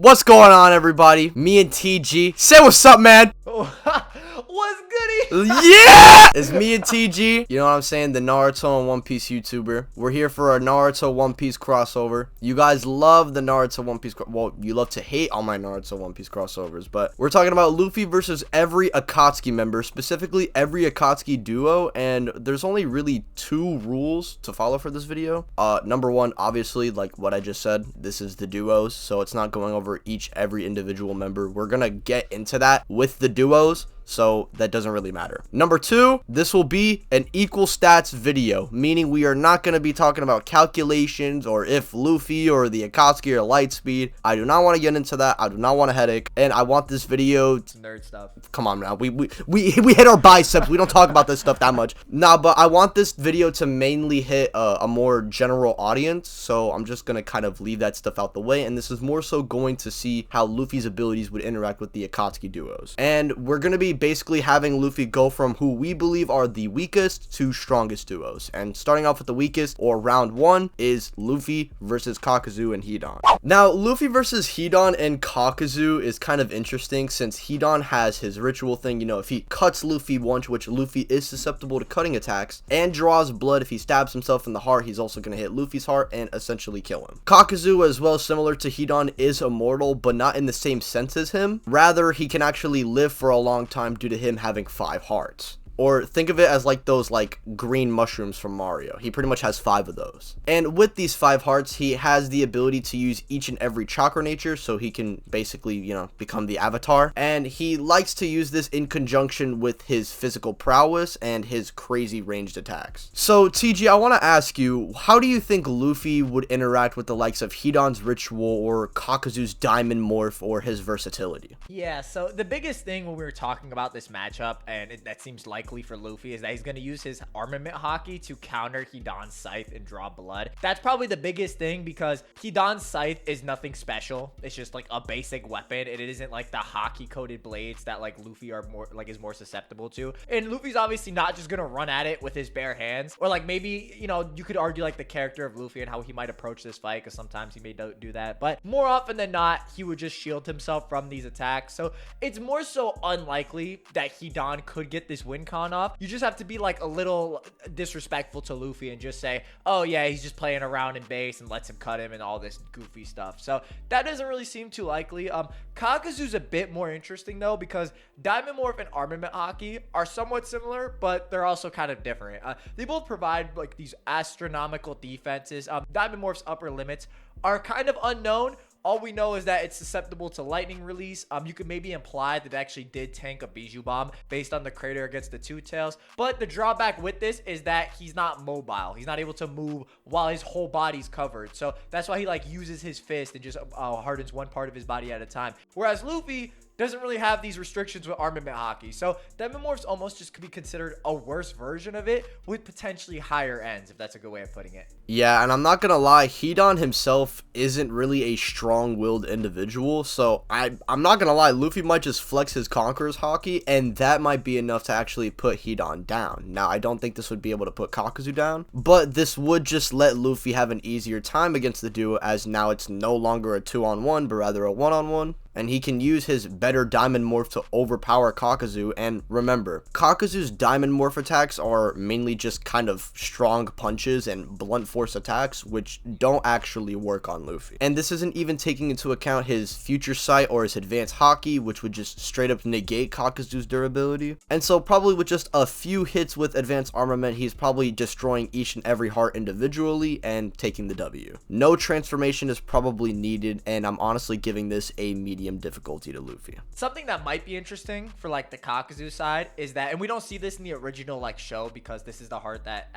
What's going on, everybody? Me and TG. Say what's up, man. What's goody? Yeah! It's me and TG. You know what I'm saying? The Naruto and One Piece YouTuber. We're here for a Naruto One Piece crossover. You guys love the Naruto One Piece. Well, you love to hate all my Naruto One Piece crossovers, but we're talking about Luffy versus every Akatsuki member, specifically every Akatsuki duo. And there's only really two rules to follow for this video. Number one, obviously, like what I just said, this is the duos, so it's not going over every individual member. We're gonna get into that with the duos, so that doesn't really matter. Number two, this will be an equal stats video, meaning we are not going to be talking about calculations or if Luffy or the Akatsuki are light speed. I do not want to get into that. I do not want a headache, and I want this video It's nerd stuff. Come on now, we hit our biceps. We don't talk about this stuff that much. Nah, but I want this video to mainly hit a more general audience, so I'm just gonna kind of leave that stuff out the way, and this is more so going to see how Luffy's abilities would interact with the Akatsuki duos. And we're gonna be basically having Luffy go from who we believe are the weakest to strongest duos. And starting off with the weakest, or round one, is Luffy versus Kakuzu and Hidan. Now, Luffy versus Hidan and Kakuzu is kind of interesting since Hidan has his ritual thing. You know, if he cuts Luffy once, which Luffy is susceptible to cutting attacks, and draws blood, if he stabs himself in the heart, he's also going to hit Luffy's heart and essentially kill him. Kakuzu, as well, similar to Hidan, is immortal, but not in the same sense as him. Rather, he can actually live for a long time due to him having 5 hearts. Or think of it as like those like green mushrooms from Mario. He pretty much has 5 of those. And with these 5 hearts, he has the ability to use each and every chakra nature, so he can basically, you know, become the avatar. And he likes to use this in conjunction with his physical prowess and his crazy ranged attacks. So TG, I want to ask you, how do you think Luffy would interact with the likes of Hidan's ritual or Kakuzu's diamond morph or his versatility? Yeah, so the biggest thing when we were talking about this matchup, and that seems likely for Luffy, is that he's going to use his armament haki to counter Hidan's scythe and draw blood. That's probably the biggest thing because Hidan's scythe is nothing special. It's just like a basic weapon. It isn't like the haki coated blades that like Luffy are more like is more susceptible to. And Luffy's obviously not just going to run at it with his bare hands, or like maybe, you know, you could argue like the character of Luffy and how he might approach this fight, because sometimes he may do that, but more often than not, he would just shield himself from these attacks. So it's more so unlikely that Hidan could get this win con off. You just have to be like a little disrespectful to Luffy and just say, oh yeah, he's just playing around in base, and lets him cut him and all this goofy stuff. So that doesn't really seem too likely. Kakuzu's a bit more interesting though, because Diamond Morph and Armament Haki are somewhat similar, but they're also kind of different. They both provide like these astronomical defenses. Diamond Morph's upper limits are kind of unknown. All we know is that it's susceptible to lightning release. You could maybe imply that it actually did tank a Bijou Bomb based on the crater against the Two Tails. But the drawback with this is that he's not mobile. He's not able to move while his whole body's covered. So that's why he like uses his fist and just hardens one part of his body at a time. Whereas Luffy doesn't really have these restrictions with armament haki. So Diamond Morphs almost just could be considered a worse version of it with potentially higher ends, if that's a good way of putting it. Yeah, and I'm not gonna lie, Hidan himself isn't really a strong-willed individual, so I'm not gonna lie, Luffy might just flex his Conqueror's haki, and that might be enough to actually put Hidan down. Now, I don't think this would be able to put Kakuzu down, but this would just let Luffy have an easier time against the duo, as now it's no longer a 2-on-1, but rather a 1-on-1. And he can use his better Diamond Morph to overpower Kakuzu. And remember, Kakuzu's Diamond Morph attacks are mainly just kind of strong punches and blunt force attacks, which don't actually work on Luffy. And this isn't even taking into account his Future Sight or his Advanced Haki, which would just straight up negate Kakuzu's durability. And so probably with just a few hits with Advanced Armament, he's probably destroying each and every heart individually and taking the W. No transformation is probably needed, and I'm honestly giving this a medium difficulty to Luffy. Something that might be interesting for like the Kakuzu side is that, and we don't see this in the original like show because this is the heart that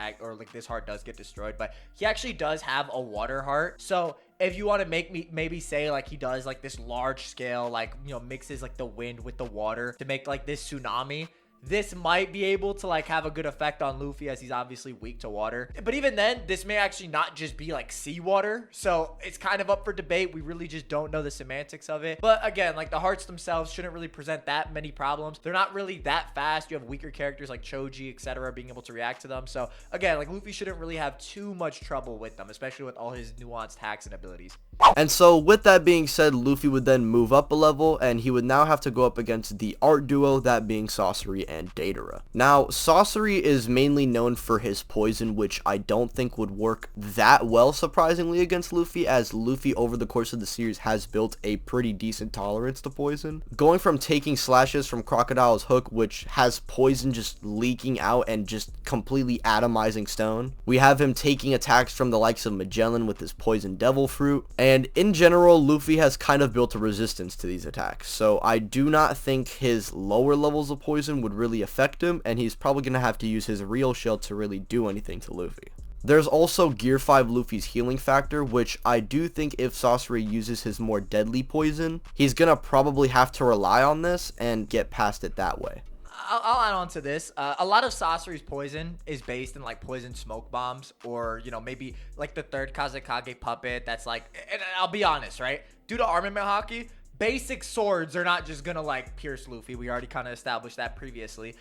this heart does get destroyed, but he actually does have a water heart. So if you want to make me maybe say like he does like this large scale, like, you know, mixes like the wind with the water to make like this tsunami, this might be able to like have a good effect on Luffy, as he's obviously weak to water. But even then, this may actually not just be like seawater, so it's kind of up for debate. We really just don't know the semantics of it. But again, like the hearts themselves shouldn't really present that many problems. They're not really that fast. You have weaker characters like Choji, etc., being able to react to them. So again, like Luffy shouldn't really have too much trouble with them, especially with all his nuanced hacks and abilities. And so with that being said, Luffy would then move up a level, and he would now have to go up against the art duo, that being Sasori and Deidara. Now, Sasori is mainly known for his poison, which I don't think would work that well, surprisingly, against Luffy, as Luffy over the course of the series has built a pretty decent tolerance to poison. Going from taking slashes from Crocodile's hook, which has poison just leaking out and just completely atomizing stone. We have him taking attacks from the likes of Magellan with his poison devil fruit, and in general, Luffy has kind of built a resistance to these attacks, so I do not think his lower levels of poison would really affect him, and he's probably going to have to use his real shell to really do anything to Luffy. There's also Gear 5 Luffy's healing factor, which I do think if Sasori uses his more deadly poison, he's going to probably have to rely on this and get past it that way. I'll add on to this. A lot of Sasori's poison is based in like poison smoke bombs, or you know, maybe like the third Kazekage puppet. That's like, and I'll be honest, right? Due to armament hockey, basic swords are not just gonna like pierce Luffy. We already kind of established that previously.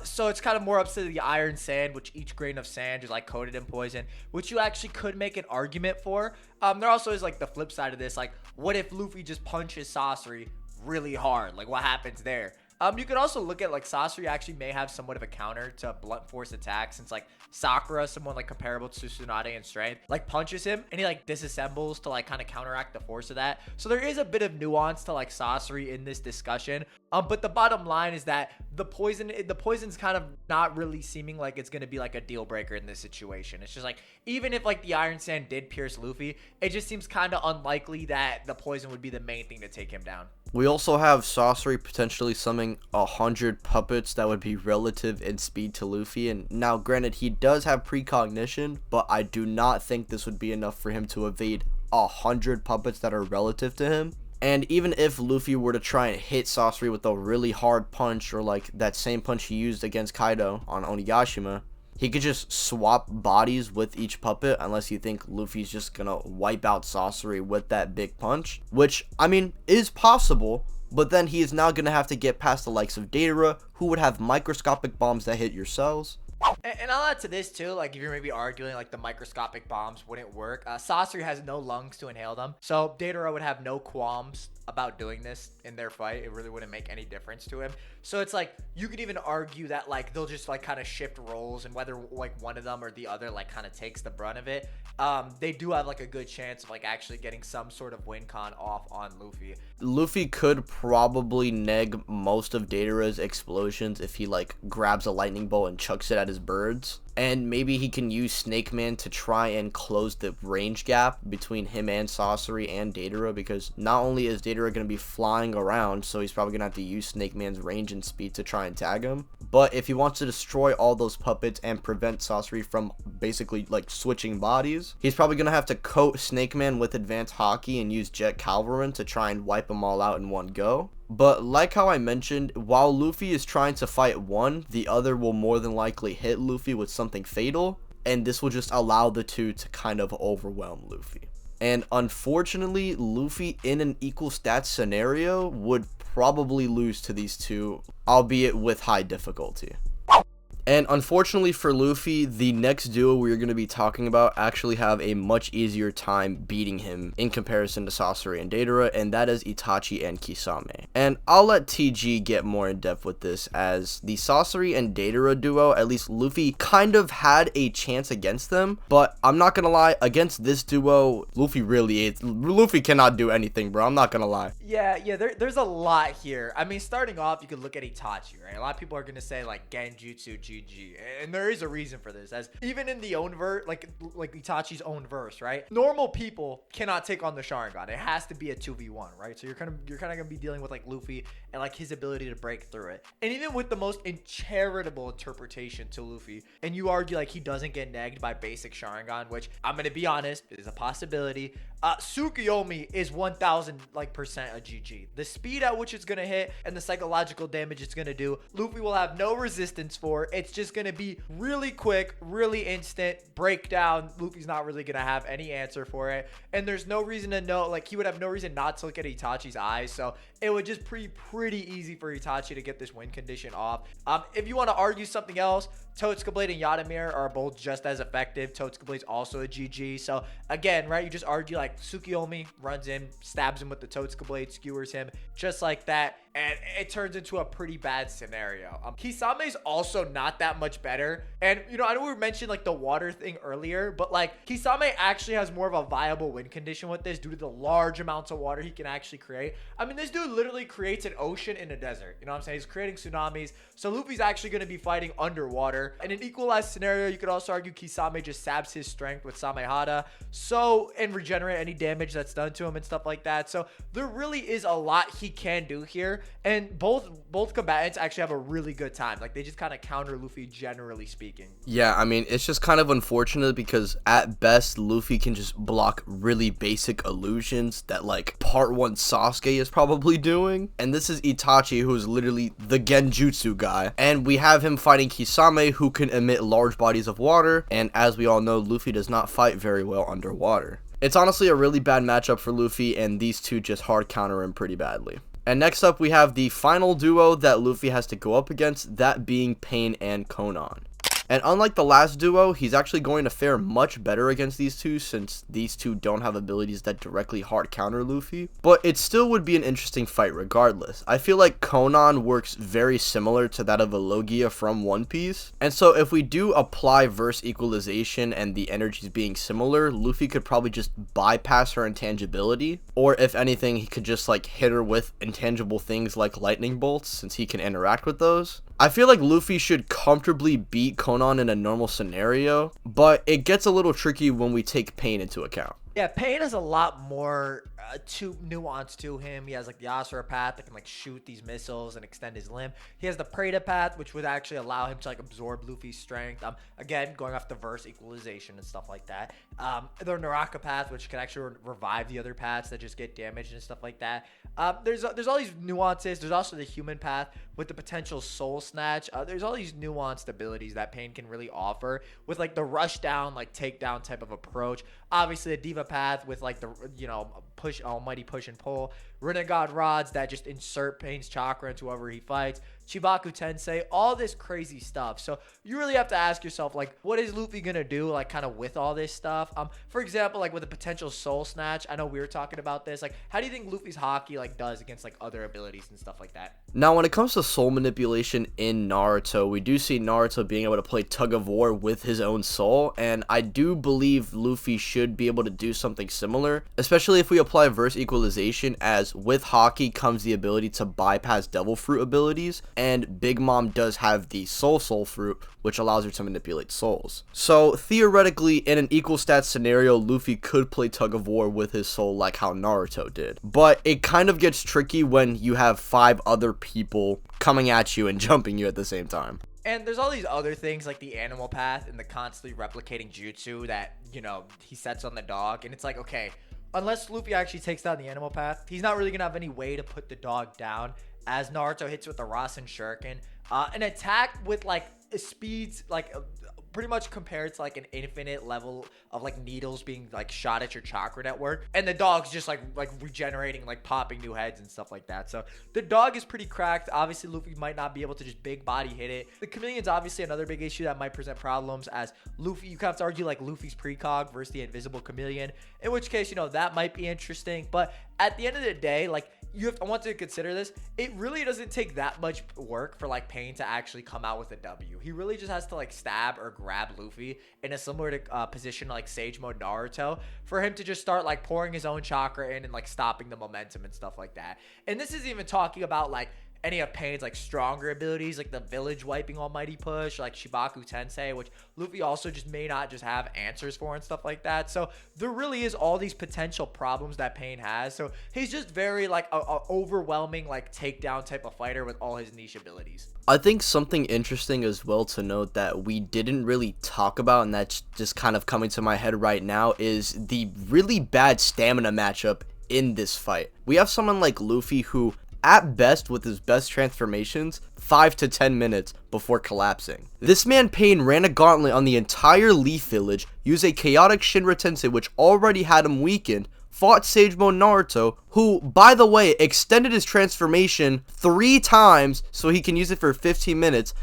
So it's kind of more up to the iron sand, which each grain of sand is like coated in poison, which you actually could make an argument for. There also is like the flip side of this. Like, what if Luffy just punches Sasori really hard? Like, what happens there? You could also look at like Sasori actually may have somewhat of a counter to blunt force attacks, since like Sakura, someone like comparable to Tsunade in strength, like punches him and he like disassembles to like kind of counteract the force of that. So there is a bit of nuance to like Sasori in this discussion. But the bottom line is that the poison's kind of not really seeming like it's going to be like a deal breaker in this situation. It's just like, even if like the iron sand did pierce Luffy, it just seems kind of unlikely that the poison would be the main thing to take him down. We also have Sasori potentially summoning 100 puppets that would be relative in speed to Luffy. And now, granted, he does have precognition, but I do not think this would be enough for him to evade 100 puppets that are relative to him. And even if Luffy were to try and hit Sasori with a really hard punch, or like that same punch he used against Kaido on Onigashima, he could just swap bodies with each puppet, unless you think Luffy's just gonna wipe out Sasori with that big punch, which, I mean, is possible, but then he is now gonna have to get past the likes of Deidara, who would have microscopic bombs that hit your cells. And I'll add to this too, like if you're maybe arguing like the microscopic bombs wouldn't work, Sasori has no lungs to inhale them, so Deidara would have no qualms about doing this in their fight. It really wouldn't make any difference to him. So it's like, you could even argue that like they'll just like kind of shift roles, and whether like one of them or the other like kind of takes the brunt of it, they do have like a good chance of like actually getting some sort of win con off on Luffy. Luffy could probably neg most of Deidara's explosions if he like grabs a lightning bolt and chucks it at his birds. And maybe he can use Snake Man to try and close the range gap between him and Sasori and Deidara, because not only is Deidara going to be flying around, so he's probably going to have to use Snake Man's range and speed to try and tag him, but if he wants to destroy all those puppets and prevent Sasori from basically like switching bodies, he's probably going to have to coat Snake Man with advanced hockey and use Jet Cavalryman to try and wipe them all out in one go. But like how I mentioned, while Luffy is trying to fight one, the other will more than likely hit Luffy with something fatal, and this will just allow the two to kind of overwhelm Luffy. And unfortunately, Luffy in an equal stats scenario would probably lose to these two, albeit with high difficulty. And unfortunately for Luffy, the next duo we're going to be talking about actually have a much easier time beating him in comparison to Sasori and Deidara, and that is Itachi and Kisame. And I'll let TG get more in depth with this, as the Sasori and Deidara duo, at least Luffy kind of had a chance against them, but I'm not going to lie, against this duo, Luffy cannot do anything, bro. I'm not going to lie. Yeah, there's a lot here. I mean, starting off, you could look at Itachi, right? A lot of people are going to say like Genjutsu, GG. And there is a reason for this, as even in the own verse, like Itachi's own verse, right? Normal people cannot take on the Sharingan. It has to be a 2v1, right? So you're kind of gonna be dealing with like Luffy and like his ability to break through it. And even with the most charitable interpretation to Luffy, and you argue like he doesn't get negged by basic Sharingan, which I'm gonna be honest is a possibility. Tsukuyomi is 1000% a GG. The speed at which it's gonna hit and the psychological damage it's gonna do, Luffy will have no resistance for. It's just gonna be really quick, really instant breakdown. Luffy's not really gonna have any answer for it, and there's no reason to know, like he would have no reason not to look at Itachi's eyes, so it would just be pretty easy for Itachi to get this win condition off. If you want to argue something else, Totsuka Blade and Yadamir are both just as effective. Totsuka Blade's also a GG. So again, right, you just argue like Tsukuyomi runs in, stabs him with the Totsuka Blade, skewers him just like that, and it turns into a pretty bad scenario. Kisame's also not that much better, and you know, I know we mentioned like the water thing earlier, but like Kisame actually has more of a viable win condition with this due to the large amounts of water he can actually create. I mean, this dude literally creates an ocean in a desert. You know what I'm saying? He's creating tsunamis. So Luffy's actually going to be fighting underwater. In an equalized scenario, you could also argue Kisame just saps his strength with Samehada, and regenerate any damage that's done to him and stuff like that. So there really is a lot he can do here, and both combatants actually have a really good time. Like they just kind of counter Luffy, generally speaking. Yeah, I mean, it's just kind of unfortunate because at best Luffy can just block really basic illusions that like part 1 Sasuke is probably doing, and this is Itachi, who is literally the genjutsu guy, and we have him fighting Kisame, who can emit large bodies of water, and as we all know, Luffy does not fight very well underwater. It's honestly a really bad matchup for Luffy, and these two just hard counter him pretty badly. And next up, we have the final duo that Luffy has to go up against, that being Pain and Konan. And unlike the last duo, he's actually going to fare much better against these two, since these two don't have abilities that directly hard counter Luffy. But it still would be an interesting fight regardless. I feel like Konan works very similar to that of a Logia from One Piece. And so if we do apply verse equalization and the energies being similar, Luffy could probably just bypass her intangibility. Or if anything, he could just like hit her with intangible things like lightning bolts, since he can interact with those. I feel like Luffy should comfortably beat Konan in a normal scenario, but it gets a little tricky when we take Pain into account. Yeah, Pain has a lot more nuance to him. He has like the Asura path that can like shoot these missiles and extend his limb. He has the Preda path, which would actually allow him to like absorb Luffy's strength. Again, going off the verse equalization and stuff like that. The Naraka path, which can actually revive the other paths that just get damaged and stuff like that. There's all these nuances. There's also the human path with the potential soul snatch. There's all these nuanced abilities that Pain can really offer with like the rush down, like takedown type of approach. Obviously, the Diva path with like the, you know, almighty push and pull. Renegade rods that just insert Pain's chakra into whoever he fights. Chibaku Tensei, all this crazy stuff. So you really have to ask yourself, like, what is Luffy gonna do, like, kind of with all this stuff? For example, like with a potential soul snatch, I know we were talking about this. Like, how do you think Luffy's haki like does against like other abilities and stuff like that? Now, when it comes to soul manipulation in Naruto, we do see Naruto being able to play tug of war with his own soul, and I do believe Luffy should be able to do something similar, especially if we apply verse equalization, as with haki comes the ability to bypass devil fruit abilities, and Big Mom does have the soul fruit, which allows her to manipulate souls. So theoretically, in an equal stats scenario, Luffy could play tug of war with his soul like how Naruto did. But it kind of gets tricky when you have 5 other people coming at you and jumping you at the same time. And there's all these other things like the animal path and the constantly replicating jutsu that, you know, he sets on the dog. And it's like, okay, unless Luffy actually takes down the animal path, he's not really gonna have any way to put the dog down, as Naruto hits with the Rasen Shuriken. An attack with like speeds like pretty much compared to like an infinite level of like needles being like shot at your chakra network, and the dog's just like regenerating, like popping new heads and stuff like that. So the dog is pretty cracked. Obviously Luffy might not be able to just big body hit it. The chameleon's obviously another big issue that might present problems, as Luffy, you kind of have to argue like Luffy's precog versus the invisible chameleon, in which case, you know, that might be interesting. But at the end of the day, like, I want to consider this. It really doesn't take that much work for like Pain to actually come out with a W. He really just has to like stab or grab Luffy in a similar position like Sage Mode Naruto for him to just start like pouring his own chakra in and like stopping the momentum and stuff like that. And this is even talking about like any of Pain's like stronger abilities, like the village wiping almighty push, like Shibaku Tensei, which Luffy also just may not just have answers for and stuff like that. So there really is all these potential problems that Pain has. So he's just very like a overwhelming like takedown type of fighter with all his niche abilities. I think something interesting as well to note that we didn't really talk about, and that's just kind of coming to my head right now, is the really bad stamina matchup in this fight. We have someone like Luffy who, at best, with his best transformations, 5 to 10 minutes before collapsing. This man Pain ran a gauntlet on the entire Leaf Village, used a chaotic Shinra Tensei which already had him weakened, fought Sage Mode Naruto, who, by the way, extended his transformation 3 times so he can use it for 15 minutes,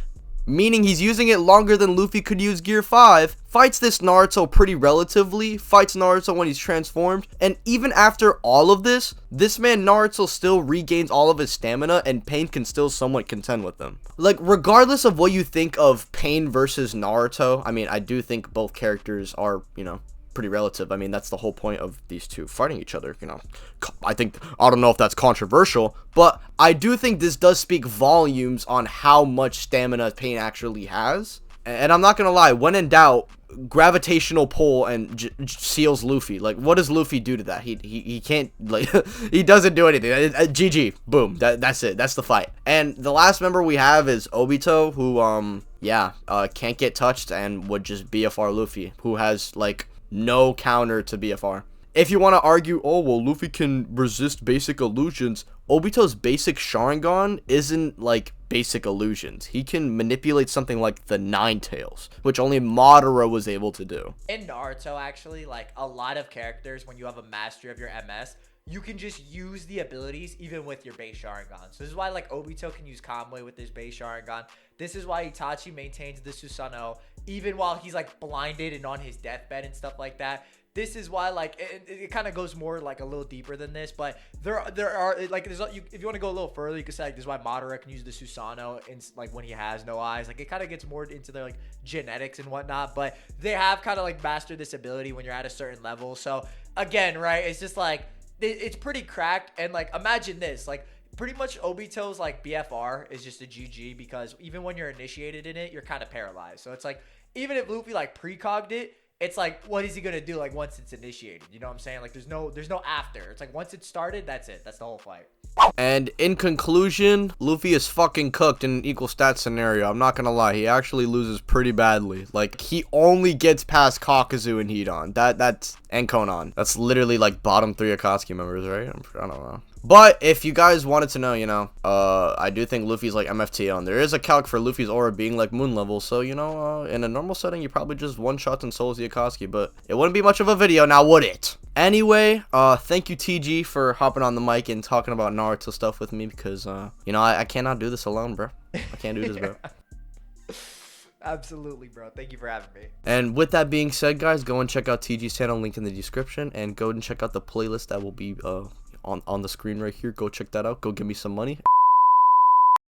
meaning he's using it longer than Luffy could use Gear 5, fights this Naruto pretty relatively, fights Naruto when he's transformed, and even after all of this, this man Naruto still regains all of his stamina, and Pain can still somewhat contend with them. Like, regardless of what you think of Pain versus Naruto, I mean, I do think both characters are, you know, pretty relative. I mean, that's the whole point of these two fighting each other, you know. I don't know if that's controversial, but I do think this does speak volumes on how much stamina Pain actually has. And I'm not gonna lie, when in doubt, gravitational pull and seals Luffy. Like, what does Luffy do to that? He can't, like, he doesn't do anything. GG, boom, that's it, that's the fight. And the last member we have is Obito, who can't get touched and would just BFR Luffy, who has like no counter to BFR. If you want to argue, oh, well, Luffy can resist basic illusions, Obito's basic Sharingan isn't like basic illusions. He can manipulate something like the Nine Tails, which only Madara was able to do. In Naruto, actually, like a lot of characters, when you have a mastery of your MS, you can just use the abilities even with your base Sharingan. So this is why like Obito can use Kamui with his base Sharingan. This is why Itachi maintains the Susanoo even while he's like blinded and on his deathbed and stuff like that. This is why like it kind of goes more like a little deeper than this, but there are like if you want to go a little further, you could say like this is why Madara can use the Susanoo in like when he has no eyes. Like it kind of gets more into their like genetics and whatnot, but they have kind of like mastered this ability when you're at a certain level. So again, right, it's just like it's pretty cracked. And like imagine this, like pretty much Obito's like BFR is just a GG, because even when you're initiated in it, you're kind of paralyzed. So it's like even if Luffy like precogged it, it's like, what is he gonna do like once it's initiated? You know what I'm saying? Like there's no after. It's like once it's started, that's it. That's the whole fight. And in conclusion, Luffy is fucking cooked in an equal stats scenario. I'm not gonna lie, he actually loses pretty badly. Like, he only gets past Kakuzu and Hidan. That's and Konan. That's literally like bottom 3 Akatsuki members, right? I don't know. But if you guys wanted to know, you know, I do think Luffy's like MFT on. There is a calc for Luffy's aura being like moon level, so you know, in a normal setting, you probably just one shot and souls the Akatsuki, but it wouldn't be much of a video now, would it? Anyway, thank you TG for hopping on the mic and talking about Naruto stuff with me, because you know, I cannot do this alone, bro. I can't do this, bro. Absolutely, bro. Thank you for having me. And with that being said, guys, go and check out TG's channel, link in the description, and go and check out the playlist that will be on the screen right here. Go check that out. Go give me some money.